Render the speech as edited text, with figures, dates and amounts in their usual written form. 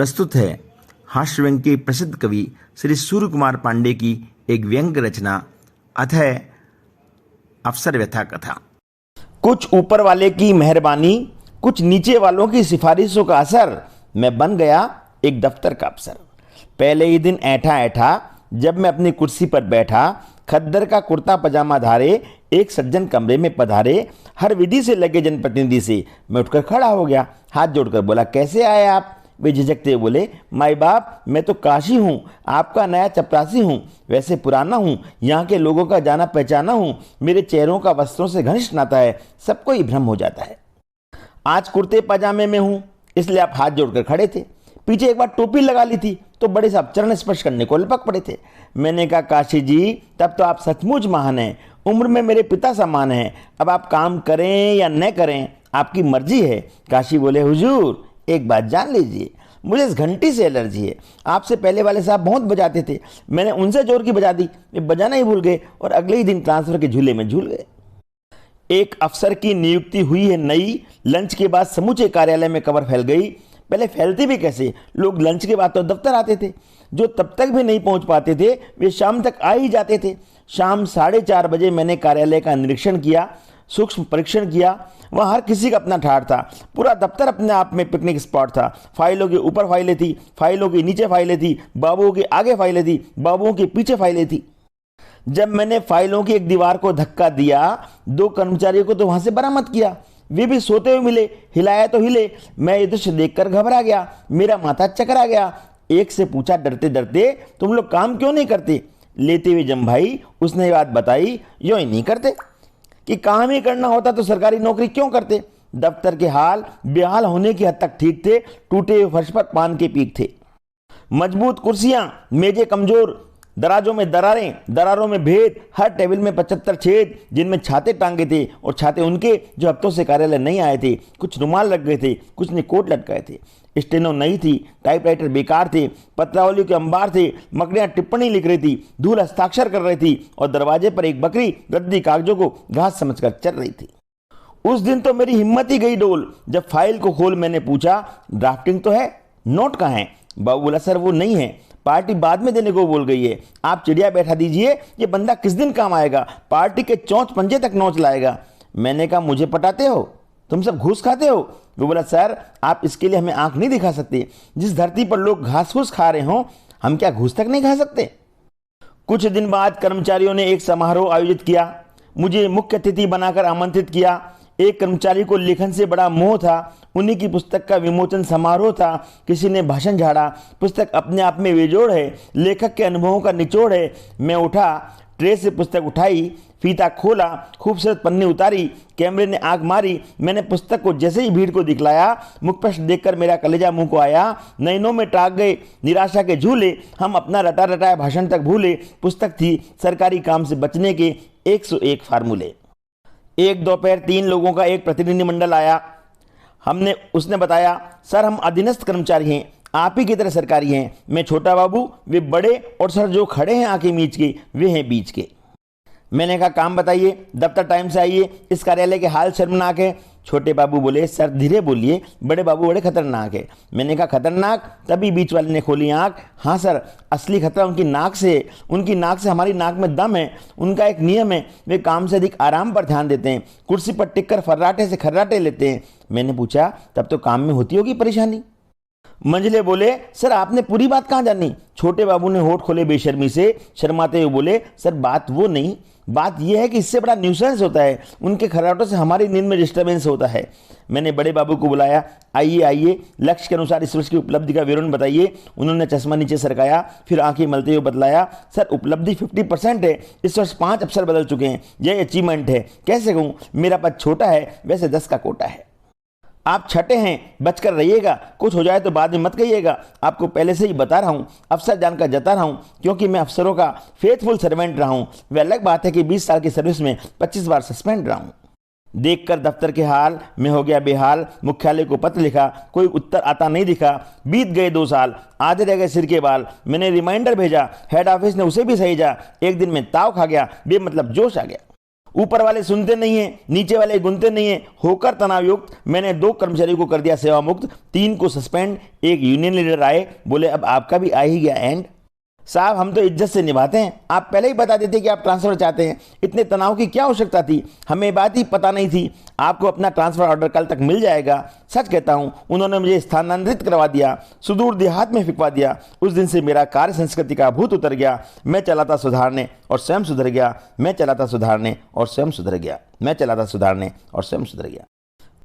प्रस्तुत है हास्य व्यंग के प्रसिद्ध कवि श्री सूर्य कुमार पांडे की एक व्यंग रचना अथय अफसर व्यथा कथा। कुछ ऊपर वाले की मेहरबानी, कुछ नीचे वालों की सिफारिशों का असर, मैं बन गया एक दफ्तर का अफसर। पहले ही दिन ऐठा ऐठा जब मैं अपनी कुर्सी पर बैठा, खद्दर का कुर्ता पजामा धारे एक सज्जन कमरे में पधारे। हर विधि से लगे जनप्रतिनिधि से मैं उठकर खड़ा हो गया, हाथ जोड़कर बोला, कैसे आए आप? वे झिझकते बोले, माई बाप, मैं तो काशी हूँ, आपका नया चपरासी हूँ। वैसे पुराना हूँ, यहाँ के लोगों का जाना पहचाना हूँ। मेरे चेहरों का वस्त्रों से घनिष्ठ नाता है, सबको ही भ्रम हो जाता है। आज कुर्ते पजामे में हूँ, इसलिए आप हाथ जोड़कर खड़े थे। पीछे एक बार टोपी लगा ली थी तो बड़े साहब चरण स्पर्श करने को लपक पड़े थे। मैंने कहा, काशी जी, तब तो आप सचमुच महान हैं, उम्र में मेरे पिता समान हैं। अब आप काम करें या न करें, आपकी मर्जी है। काशी बोले, हुजूर, एक बात जान लीजिए, मुझे इस घंटी से एलर्जी है। आपसे पहले वाले साहब बहुत बजाते थे, मैंने उनसे जोर की बजा दी, वे बजाना ही भूल गए और अगले ही दिन ट्रांसफर के झूले में झूल गए। एक अफसर की नियुक्ति हुई है नई, लंच के बाद समूचे कार्यालय में खबर फैल गई। पहले फैलती भी कैसे, लोग लंच के बाद तो दफ्तर आते थे, जो तब तक भी नहीं पहुंच पाते थे वे शाम तक आ ही जाते थे। शाम 4:30 बजे मैंने कार्यालय का निरीक्षण किया, सूक्ष्म परीक्षण किया। वहाँ हर किसी का अपना ठाठ था, पूरा दफ्तर अपने आप में पिकनिक स्पॉट था। फाइलों के ऊपर फाइलें थी, फाइलों के नीचे फाइलें थी, बाबुओं के आगे फाइलें थी, बाबुओं के पीछे फाइलें थी। जब मैंने फाइलों की एक दीवार को धक्का दिया, 2 कर्मचारियों को तो वहां से बरामद किया, वे भी सोते हुए मिले, हिलाया तो हिले। मैं ये दृश्य देखकर घबरा गया, मेरा माथा चकरा गया। एक से पूछा डरते डरते, तुम लोग काम क्यों नहीं करते? लेते हुए जम भाई उसने ये बात बताई, यूं ही नहीं करते कि काम ही करना होता तो सरकारी नौकरी क्यों करते। दफ्तर के हाल बेहाल होने की हद तक ठीक थे, टूटे हुए फर्श पर पान के पीक थे, मजबूत कुर्सियां, मेजें कमजोर, दराजों में दरारें, दरारों में भेद, हर टेबल में 75 छेद जिनमें छाते टांगे थे, और छाते उनके जो हफ्तों से कार्यालय नहीं आए थे। कुछ रुमाल लग गए थे, कुछ ने कोट लटकाए थे। स्टेनो नहीं थी, टाइपराइटर बेकार थे, पत्रावली के अंबार थे, मकड़ियां टिप्पणी लिख रही थी, धूल हस्ताक्षर कर रही थी, और दरवाजे पर एक बकरी रद्दी कागजों को घास समझकर चल रही थी। उस दिन तो मेरी हिम्मत ही गई डोल। जब फाइल को खोल मैंने पूछा, ड्राफ्टिंग तो है, नोट कहाँ है? बाबू बोला, सर वो नहीं है, पार्टी बाद में देने को बोल गई है। आप चिड़िया बैठा दीजिए, ये बंदा किस दिन काम आएगा, पार्टी के चौंच पंजे तक नोच लाएगा। मैंने कहा, मुझे पटाते हो? तुम सब घूस खाते हो? वो बोला, सर आप इसके लिए हमें आंख नहीं दिखा सकते। जिस धरती पर लोग घास फूस खा रहे हो, हम क्या घूस तक नहीं खा सकते? कुछ दिन बाद कर्मचारियों ने एक समारोह आयोजित किया, मुझे मुख्य अतिथि बनाकर आमंत्रित किया। एक कर्मचारी को लेखन से बड़ा मोह था, उन्हीं की पुस्तक का विमोचन समारोह था। किसी ने भाषण झाड़ा, पुस्तक अपने आप में बेजोड़ है, लेखक के अनुभवों का निचोड़ है। मैं उठा, ट्रे से पुस्तक उठाई, फीता खोला, खूबसूरत पन्नी उतारी, कैमरे ने आंख मारी। मैंने पुस्तक को जैसे ही भीड़ को दिखलाया, मुखपृष्ठ देखकर मेरा कलेजा मुंह को आया, नैनों में टाक गए निराशा के झूले। हम अपना रटा रटाया भाषण तक भूले। पुस्तक थी सरकारी काम से बचने के 101 फार्मूले। एक दोपहर 3 लोगों का एक प्रतिनिधिमंडल आया। उसने बताया, सर हम अधीनस्थ कर्मचारी हैं, आप ही की तरह सरकारी हैं। मैं छोटा बाबू, वे बड़े, और सर जो खड़े हैं आंखें मीच के, वे हैं बीच के। मैंने कहा, काम बताइए, दफ्तर टाइम से आइए, इस कार्यालय के हाल शर्मनाक है। छोटे बाबू बोले, सर धीरे बोलिए, बड़े बाबू बड़े खतरनाक है। मैंने कहा, खतरनाक? तभी बीच वाले ने खोली आंख। हाँ सर, असली खतरा उनकी नाक से है, उनकी नाक से हमारी नाक में दम है। उनका एक नियम है, वे काम से अधिक आराम पर ध्यान देते हैं, कुर्सी पर टिककर फर्राटे से खर्राटे लेते हैं। मैंने पूछा, तब तो काम में होती होगी परेशानी? मंझले बोले, सर आपने पूरी बात कहाँ जानी? छोटे बाबू ने होठ खोले बेशर्मी से, शर्माते हुए बोले, सर बात वो नहीं, बात यह है कि इससे बड़ा न्यूसेंस होता है, उनके खर्राटों से हमारी नींद में डिस्टर्बेंस होता है। मैंने बड़े बाबू को बुलाया, आइए आइए, लक्ष्य के अनुसार इस वर्ष की उपलब्धि का विवरण बताइए। उन्होंने चश्मा नीचे सरकाया, फिर आंखें मलते हुए बतलाया, सर उपलब्धि 50% है, इस वर्ष 5 अफसर बदल चुके हैं, यह अचीवमेंट है। कैसे कहूँ, मेरा पद छोटा है, वैसे 10 का कोटा है। आप छठे हैं, बचकर रहिएगा, कुछ हो जाए तो बाद में मत कहिएगा। आपको पहले से ही बता रहा हूँ, अफसर जानकर जता रहा हूँ, क्योंकि मैं अफसरों का फेथफुल सर्वेंट रहा हूँ। वह अलग बात है कि 20 साल की सर्विस में 25 बार सस्पेंड रहा हूँ। देखकर दफ्तर के हाल में हो गया बेहाल। मुख्यालय को पत्र लिखा, कोई उत्तर आता नहीं दिखा। बीत गए 2 साल, आधे रह गए सिर के बाल। मैंने रिमाइंडर भेजा, हेड ऑफिस ने उसे भी सहेजा। एक दिन में ताव खा गया, बेमतलब जोश आ गया। ऊपर वाले सुनते नहीं है, नीचे वाले गुनते नहीं है, होकर तनावयुक्त मैंने 2 कर्मचारियों को कर दिया सेवा मुक्त, 3 को सस्पेंड। एक यूनियन लीडर आए, बोले अब आपका भी आ ही गया एंड। साहब हम तो इज्जत से निभाते हैं, आप पहले ही बता देते कि आप ट्रांसफर चाहते हैं, इतने तनाव की क्या आवश्यकता थी, हमें बात ही पता नहीं थी। आपको अपना ट्रांसफर ऑर्डर कल तक मिल जाएगा। सच कहता हूं, उन्होंने मुझे स्थानांतरित करवा दिया, सुदूर देहात में फिकवा दिया। उस दिन से मेरा कार्य संस्कृति का भूत उतर गया। मैं चला था सुधारने और स्वयं सुधर गया। मैं चला था सुधारने और स्वयं सुधर गया। मैं चला था सुधारने और स्वयं सुधर गया।